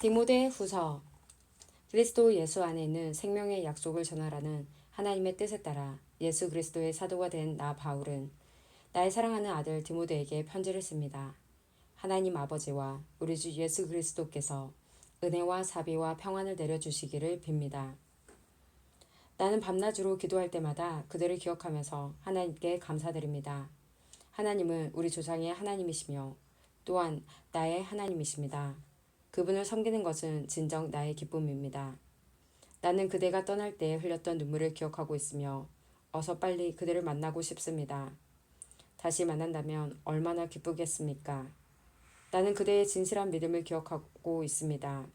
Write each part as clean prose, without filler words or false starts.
디모데 후서. 그리스도 예수 안에 있는 생명의 약속을 전하라는 하나님의 뜻에 따라 예수 그리스도의 사도가 된 나 바울은 나의 사랑하는 아들 디모데에게 편지를 씁니다. 하나님 아버지와 우리 주 예수 그리스도께서 은혜와 자비와 평안을 내려주시기를 빕니다. 나는 밤낮으로 기도할 때마다 그들을 기억하면서 하나님께 감사드립니다. 하나님은 우리 조상의 하나님이시며 또한 나의 하나님이십니다. 그분을 섬기는 것은 진정 나의 기쁨입니다. 나는 그대가 떠날 때 흘렸던 눈물을 기억하고 있으며 어서 빨리 그대를 만나고 싶습니다. 다시 만난다면 얼마나 기쁘겠습니까? 나는 그대의 진실한 믿음을 기억하고 있습니다.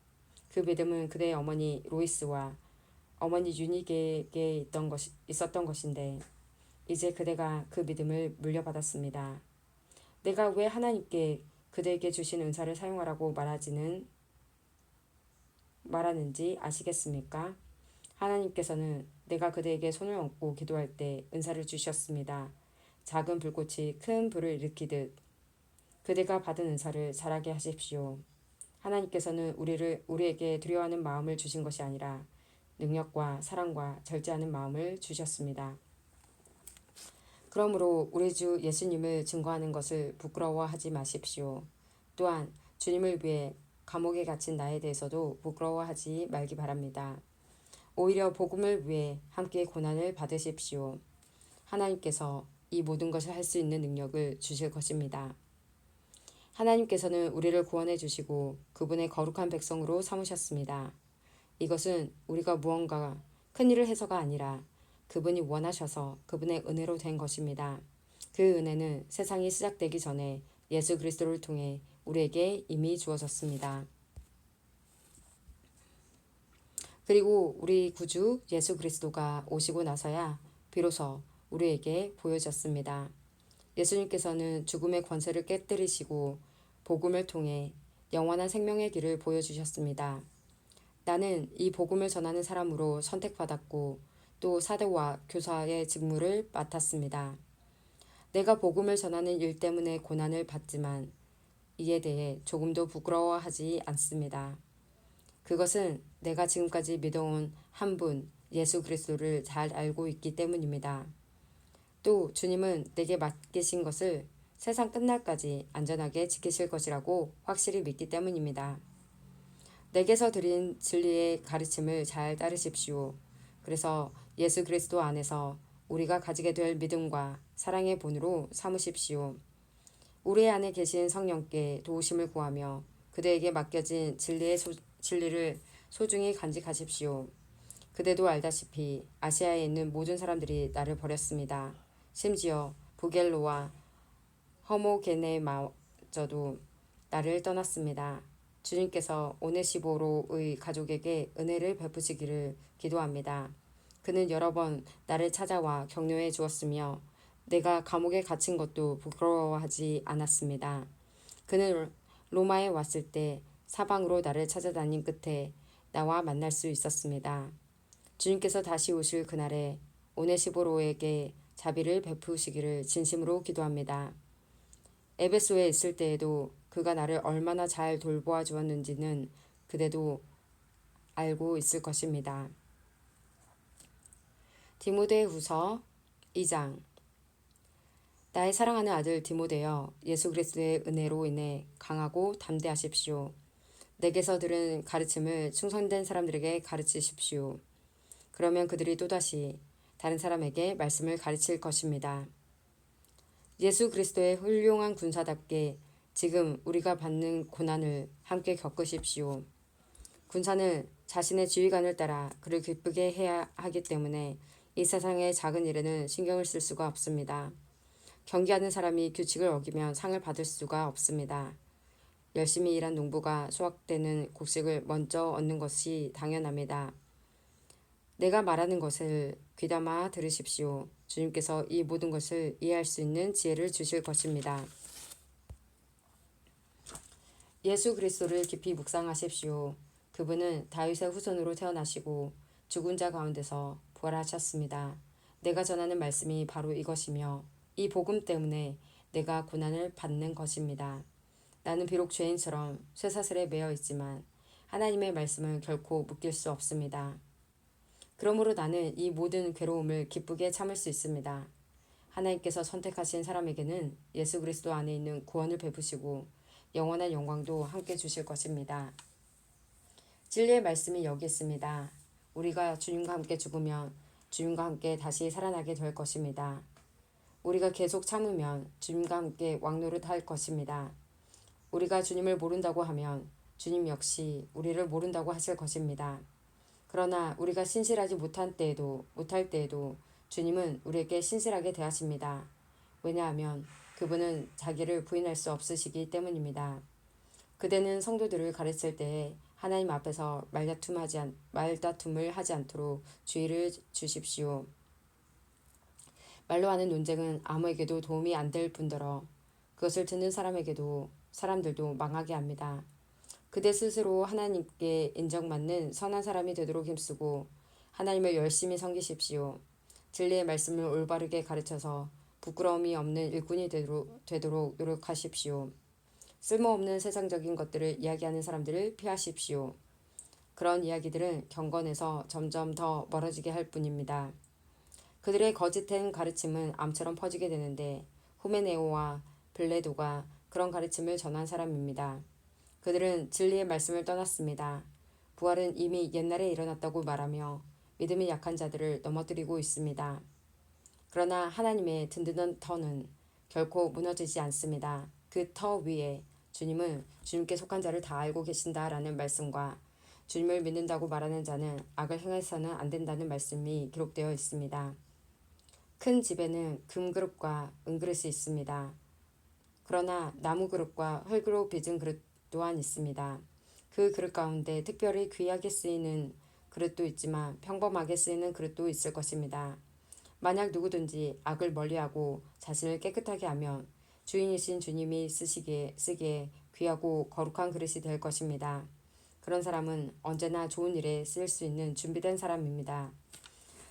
그 믿음은 그대의 어머니 로이스와 어머니 유니에게 있었던 것인데 이제 그대가 그 믿음을 물려받았습니다. 내가 왜 하나님께 그대에게 주신 은사를 사용하라고 말하는지 아시겠습니까? 하나님께서는 내가 그대에게 손을 얹고 기도할 때 은사를 주셨습니다. 작은 불꽃이 큰 불을 일으키듯 그대가 받은 은사를 자라게 하십시오. 하나님께서는 우리에게 두려워하는 마음을 주신 것이 아니라 능력과 사랑과 절제하는 마음을 주셨습니다. 그러므로 우리 주 예수님을 증거하는 것을 부끄러워하지 마십시오. 또한 주님을 위해 감옥에 갇힌 나에 대해서도 부끄러워하지 말기 바랍니다. 오히려 복음을 위해 함께 고난을 받으십시오. 하나님께서 이 모든 것을 할 수 있는 능력을 주실 것입니다. 하나님께서는 우리를 구원해 주시고 그분의 거룩한 백성으로 삼으셨습니다. 이것은 우리가 무언가 큰일을 해서가 아니라 그분이 원하셔서 그분의 은혜로 된 것입니다. 그 은혜는 세상이 시작되기 전에 예수 그리스도를 통해 우리에게 이미 주어졌습니다. 그리고 우리 구주 예수 그리스도가 오시고 나서야 비로소 우리에게 보여졌습니다. 예수님께서는 죽음의 권세를 깨뜨리시고 복음을 통해 영원한 생명의 길을 보여주셨습니다. 나는 이 복음을 전하는 사람으로 선택받았고 또 사도와 교사의 직무를 맡았습니다. 내가 복음을 전하는 일 때문에 고난을 받지만 이에 대해 조금도 부끄러워하지 않습니다. 그것은 내가 지금까지 믿어온 한 분 예수 그리스도를 잘 알고 있기 때문입니다. 또 주님은 내게 맡기신 것을 세상 끝날까지 안전하게 지키실 것이라고 확실히 믿기 때문입니다. 내게서 드린 진리의 가르침을 잘 따르십시오. 그래서 예수 그리스도 안에서 우리가 가지게 될 믿음과 사랑의 본으로 삼으십시오. 우리 안에 계신 성령께 도우심을 구하며 그대에게 맡겨진 진리를 소중히 간직하십시오. 그대도 알다시피 아시아에 있는 모든 사람들이 나를 버렸습니다. 심지어 부겔로와 허모게네마저도 나를 떠났습니다. 주님께서 오네시보로의 가족에게 은혜를 베푸시기를 기도합니다. 그는 여러 번 나를 찾아와 격려해 주었으며 내가 감옥에 갇힌 것도 부끄러워하지 않았습니다. 그는 로마에 왔을 때 사방으로 나를 찾아다닌 끝에 나와 만날 수 있었습니다. 주님께서 다시 오실 그날에 오네시보로에게 자비를 베푸시기를 진심으로 기도합니다. 에베소에 있을 때에도 그가 나를 얼마나 잘 돌보아 주었는지는 그대도 알고 있을 것입니다. 디모데후서 2장. 나의 사랑하는 아들 디모데여, 예수 그리스도의 은혜로 인해 강하고 담대하십시오. 내게서 들은 가르침을 충성된 사람들에게 가르치십시오. 그러면 그들이 또다시 다른 사람에게 말씀을 가르칠 것입니다. 예수 그리스도의 훌륭한 군사답게 지금 우리가 받는 고난을 함께 겪으십시오. 군사는 자신의 지휘관을 따라 그를 기쁘게 해야 하기 때문에 이 세상의 작은 일에는 신경을 쓸 수가 없습니다. 경기하는 사람이 규칙을 어기면 상을 받을 수가 없습니다. 열심히 일한 농부가 수확되는 곡식을 먼저 얻는 것이 당연합니다. 내가 말하는 것을 귀담아 들으십시오. 주님께서 이 모든 것을 이해할 수 있는 지혜를 주실 것입니다. 예수 그리스도를 깊이 묵상하십시오. 그분은 다윗의 후손으로 태어나시고 죽은 자 가운데서 부활하셨습니다. 내가 전하는 말씀이 바로 이것이며 이 복음 때문에 내가 고난을 받는 것입니다. 나는 비록 죄인처럼 쇠사슬에 매여 있지만 하나님의 말씀을 결코 묶일 수 없습니다. 그러므로 나는 이 모든 괴로움을 기쁘게 참을 수 있습니다. 하나님께서 선택하신 사람에게는 예수 그리스도 안에 있는 구원을 베푸시고 영원한 영광도 함께 주실 것입니다. 진리의 말씀이 여기 있습니다. 우리가 주님과 함께 죽으면 주님과 함께 다시 살아나게 될 것입니다. 우리가 계속 참으면 주님과 함께 왕노릇할 것입니다. 우리가 주님을 모른다고 하면 주님 역시 우리를 모른다고 하실 것입니다. 그러나 우리가 신실하지 못할 때에도 주님은 우리에게 신실하게 대하십니다. 왜냐하면 그분은 자기를 부인할 수 없으시기 때문입니다. 그대는 성도들을 가르칠 때에 하나님 앞에서 말다툼을 하지 않도록 주의를 주십시오. 말로 하는 논쟁은 아무에게도 도움이 안 될 뿐더러 그것을 듣는 사람들도 망하게 합니다. 그대 스스로 하나님께 인정받는 선한 사람이 되도록 힘쓰고 하나님을 열심히 섬기십시오. 진리의 말씀을 올바르게 가르쳐서 부끄러움이 없는 일꾼이 되도록 노력하십시오. 쓸모없는 세상적인 것들을 이야기하는 사람들을 피하십시오. 그런 이야기들은 경건에서 점점 더 멀어지게 할 뿐입니다. 그들의 거짓된 가르침은 암처럼 퍼지게 되는데 후메네오와 블레도가 그런 가르침을 전한 사람입니다. 그들은 진리의 말씀을 떠났습니다. 부활은 이미 옛날에 일어났다고 말하며 믿음이 약한 자들을 넘어뜨리고 있습니다. 그러나 하나님의 든든한 터는 결코 무너지지 않습니다. 그 터 위에 주님은 주님께 속한 자를 다 알고 계신다라는 말씀과 주님을 믿는다고 말하는 자는 악을 행해서는 안 된다는 말씀이 기록되어 있습니다. 큰 집에는 금그릇과 은그릇이 있습니다. 그러나 나무 그릇과 흙으로 빚은 그릇 또한 있습니다. 그 그릇 가운데 특별히 귀하게 쓰이는 그릇도 있지만 평범하게 쓰이는 그릇도 있을 것입니다. 만약 누구든지 악을 멀리하고 자신을 깨끗하게 하면 주인이신 주님이 쓰기에 귀하고 거룩한 그릇이 될 것입니다. 그런 사람은 언제나 좋은 일에 쓰일 수 있는 준비된 사람입니다.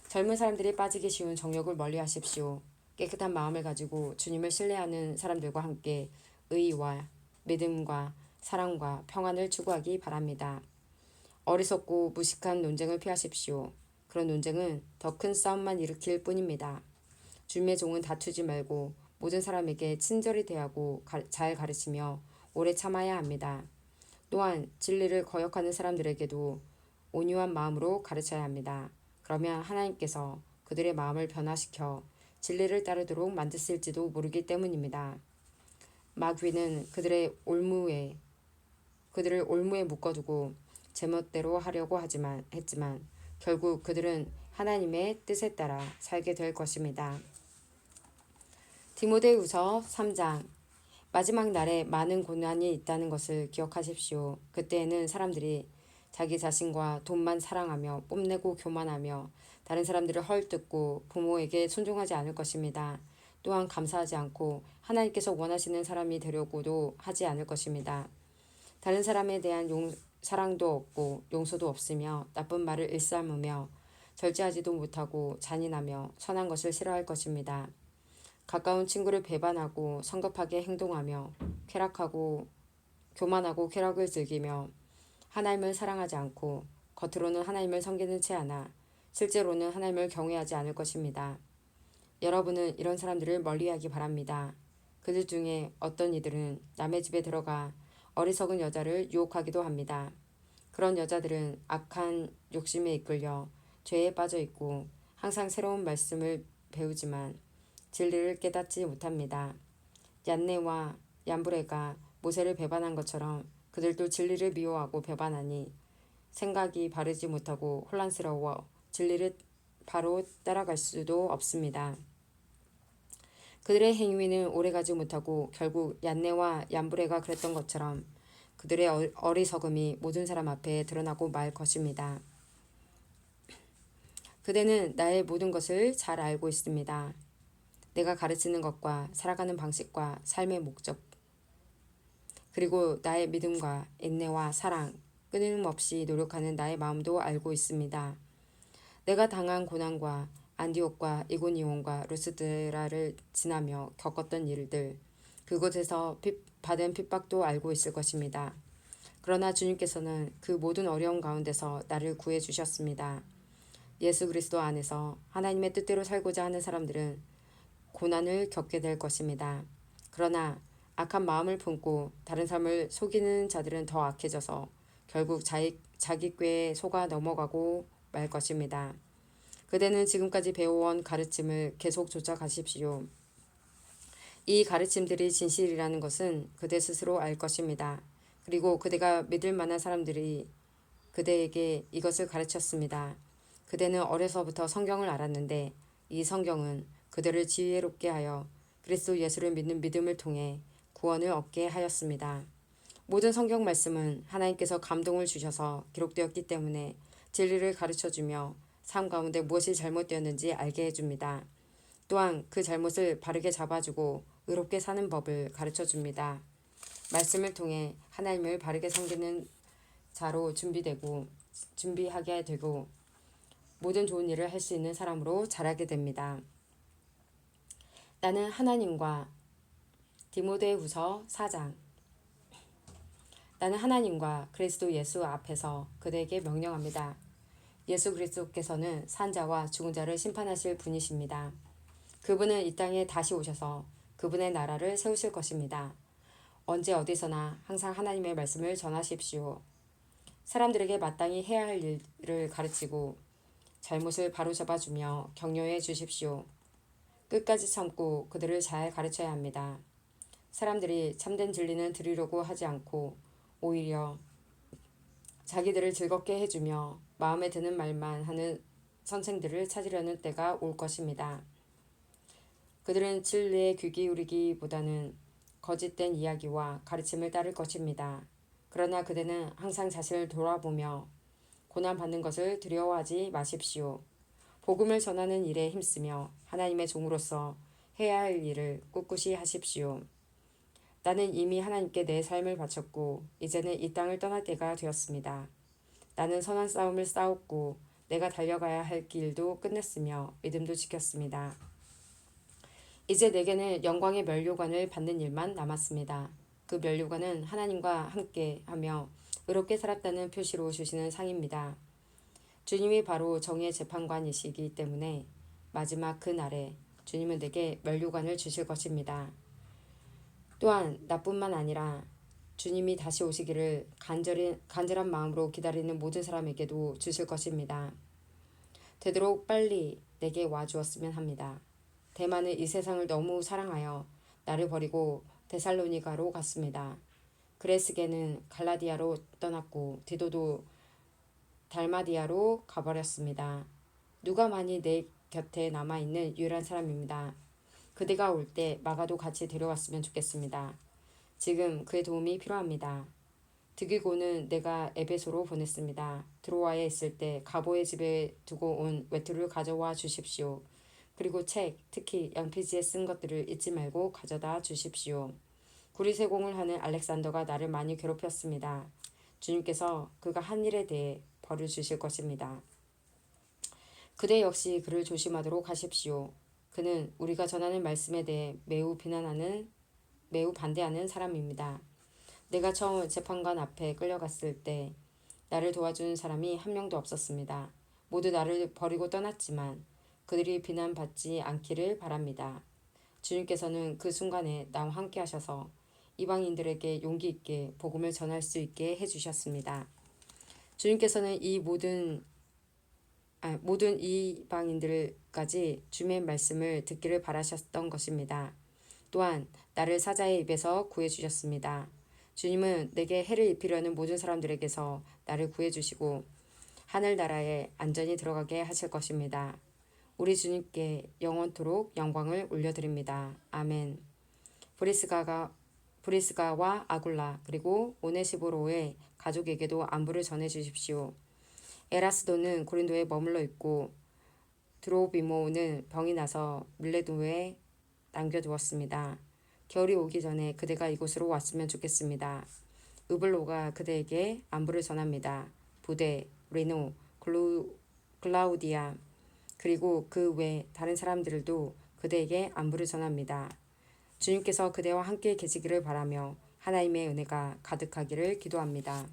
젊은 사람들이 빠지기 쉬운 정욕을 멀리하십시오. 깨끗한 마음을 가지고 주님을 신뢰하는 사람들과 함께 의와 믿음과 사랑과 평안을 추구하기 바랍니다. 어리석고 무식한 논쟁을 피하십시오. 그런 논쟁은 더 큰 싸움만 일으킬 뿐입니다. 주님의 종은 다투지 말고 모든 사람에게 친절히 대하고 잘 가르치며 오래 참아야 합니다. 또한 진리를 거역하는 사람들에게도 온유한 마음으로 가르쳐야 합니다. 그러면 하나님께서 그들의 마음을 변화시켜 진리를 따르도록 만드실지도 모르기 때문입니다. 마귀는 그들을 올무에 묶어두고 제멋대로 하려고 했지만 결국 그들은 하나님의 뜻에 따라 살게 될 것입니다. 디모데후서 3장. 마지막 날에 많은 고난이 있다는 것을 기억하십시오. 그때에는 사람들이 자기 자신과 돈만 사랑하며 뽐내고 교만하며 다른 사람들을 헐뜯고 부모에게 순종하지 않을 것입니다. 또한 감사하지 않고 하나님께서 원하시는 사람이 되려고도 하지 않을 것입니다. 다른 사람에 대한 사랑도 없고 용서도 없으며 나쁜 말을 일삼으며 절제하지도 못하고 잔인하며 선한 것을 싫어할 것입니다. 가까운 친구를 배반하고 성급하게 행동하며 교만하고 쾌락을 즐기며 하나님을 사랑하지 않고 겉으로는 하나님을 섬기는 채 하나 실제로는 하나님을 경외하지 않을 것입니다. 여러분은 이런 사람들을 멀리하기 바랍니다. 그들 중에 어떤 이들은 남의 집에 들어가 어리석은 여자를 유혹하기도 합니다. 그런 여자들은 악한 욕심에 이끌려 죄에 빠져 있고 항상 새로운 말씀을 배우지만 진리를 깨닫지 못합니다. 얀네와 얀브레가 모세를 배반한 것처럼 그들도 진리를 미워하고 배반하니 생각이 바르지 못하고 혼란스러워 진리를 바로 따라갈 수도 없습니다. 그들의 행위는 오래가지 못하고 결국 얀네와 얀브레가 그랬던 것처럼 그들의 어리석음이 모든 사람 앞에 드러나고 말 것입니다. 그대는 나의 모든 것을 잘 알고 있습니다. 내가 가르치는 것과 살아가는 방식과 삶의 목적, 그리고 나의 믿음과 인내와 사랑, 끊임없이 노력하는 나의 마음도 알고 있습니다. 내가 당한 고난과 안디옥과 이고니온과 루스드라를 지나며 겪었던 일들, 그곳에서 받은 핍박도 알고 있을 것입니다. 그러나 주님께서는 그 모든 어려움 가운데서 나를 구해 주셨습니다. 예수 그리스도 안에서 하나님의 뜻대로 살고자 하는 사람들은 고난을 겪게 될 것입니다. 그러나 악한 마음을 품고 다른 사람을 속이는 자들은 더 악해져서 결국 자기 꾀에 속아 넘어가고 말 것입니다. 그대는 지금까지 배워온 가르침을 계속 쫓아가십시오. 이 가르침들이 진실이라는 것은 그대 스스로 알 것입니다. 그리고 그대가 믿을 만한 사람들이 그대에게 이것을 가르쳤습니다. 그대는 어려서부터 성경을 알았는데 이 성경은 그대를 지혜롭게 하여 그리스도 예수를 믿는 믿음을 통해 구원을 얻게 하였습니다. 모든 성경 말씀은 하나님께서 감동을 주셔서 기록되었기 때문에 진리를 가르쳐주며 삶 가운데 무엇이 잘못되었는지 알게 해줍니다. 또한 그 잘못을 바르게 잡아주고 의롭게 사는 법을 가르쳐줍니다. 말씀을 통해 하나님을 바르게 섬기는 자로 준비하게 되고 모든 좋은 일을 할 수 있는 사람으로 자라게 됩니다. 나는 하나님과 디모데후서 4장 나는 하나님과 그리스도 예수 앞에서 그대에게 명령합니다. 예수 그리스도께서는 산자와 죽은 자를 심판하실 분이십니다. 그분은 이 땅에 다시 오셔서 그분의 나라를 세우실 것입니다. 언제 어디서나 항상 하나님의 말씀을 전하십시오. 사람들에게 마땅히 해야 할 일을 가르치고 잘못을 바로잡아주며 격려해 주십시오. 끝까지 참고 그들을 잘 가르쳐야 합니다. 사람들이 참된 진리는 들으려고 하지 않고 오히려 자기들을 즐겁게 해주며 마음에 드는 말만 하는 선생들을 찾으려는 때가 올 것입니다. 그들은 진리에 귀 기울이기보다는 거짓된 이야기와 가르침을 따를 것입니다. 그러나 그대는 항상 자신을 돌아보며 고난받는 것을 두려워하지 마십시오. 복음을 전하는 일에 힘쓰며 하나님의 종으로서 해야 할 일을 꿋꿋이 하십시오. 나는 이미 하나님께 내 삶을 바쳤고 이제는 이 땅을 떠날 때가 되었습니다. 나는 선한 싸움을 싸웠고 내가 달려가야 할 길도 끝냈으며 믿음도 지켰습니다. 이제 내게는 영광의 면류관을 받는 일만 남았습니다. 그 면류관은 하나님과 함께 하며 의롭게 살았다는 표시로 주시는 상입니다. 주님이 바로 정의의 재판관이시기 때문에 마지막 그 날에 주님은 내게 면류관을 주실 것입니다. 또한 나뿐만 아니라 주님이 다시 오시기를 간절한 마음으로 기다리는 모든 사람에게도 주실 것입니다. 되도록 빨리 내게 와 주었으면 합니다. 대만은 이 세상을 너무 사랑하여 나를 버리고 데살로니가로 갔습니다. 그레스게는 갈라디아로 떠났고 디도도 달마디아로 가버렸습니다. 누가만이 내 곁에 남아있는 유일한 사람입니다. 그대가 올 때 마가도 같이 데려왔으면 좋겠습니다. 지금 그의 도움이 필요합니다. 드기고는 내가 에베소로 보냈습니다. 드로아에 있을 때 가보의 집에 두고 온 외투를 가져와 주십시오. 그리고 책, 특히 양피지에 쓴 것들을 잊지 말고 가져다 주십시오. 구리세공을 하는 알렉산더가 나를 많이 괴롭혔습니다. 주님께서 그가 한 일에 대해 벌을 주실 것입니다. 그대 역시 그를 조심하도록 하십시오. 그는 우리가 전하는 말씀에 대해 매우 반대하는 사람입니다. 내가 처음 재판관 앞에 끌려갔을 때 나를 도와주는 사람이 한 명도 없었습니다. 모두 나를 버리고 떠났지만 그들이 비난받지 않기를 바랍니다. 주님께서는 그 순간에 나와 함께 하셔서 이방인들에게 용기 있게 복음을 전할 수 있게 해주셨습니다. 주님께서는 모든 이방인들까지 주님의 말씀을 듣기를 바라셨던 것입니다. 또한 나를 사자의 입에서 구해주셨습니다. 주님은 내게 해를 입히려는 모든 사람들에게서 나를 구해주시고 하늘나라에 안전히 들어가게 하실 것입니다. 우리 주님께 영원토록 영광을 올려드립니다. 아멘. 브리스가와 아굴라 그리고 오네시보로의 가족에게도 안부를 전해주십시오. 에라스도는 고린도에 머물러 있고 드로비모는 병이 나서 밀레도에 남겨두었습니다. 겨울이 오기 전에 그대가 이곳으로 왔으면 좋겠습니다. 으블로가 그대에게 안부를 전합니다. 부대, 리노, 글라우디아 그리고 그 외 다른 사람들도 그대에게 안부를 전합니다. 주님께서 그대와 함께 계시기를 바라며 하나님의 은혜가 가득하기를 기도합니다.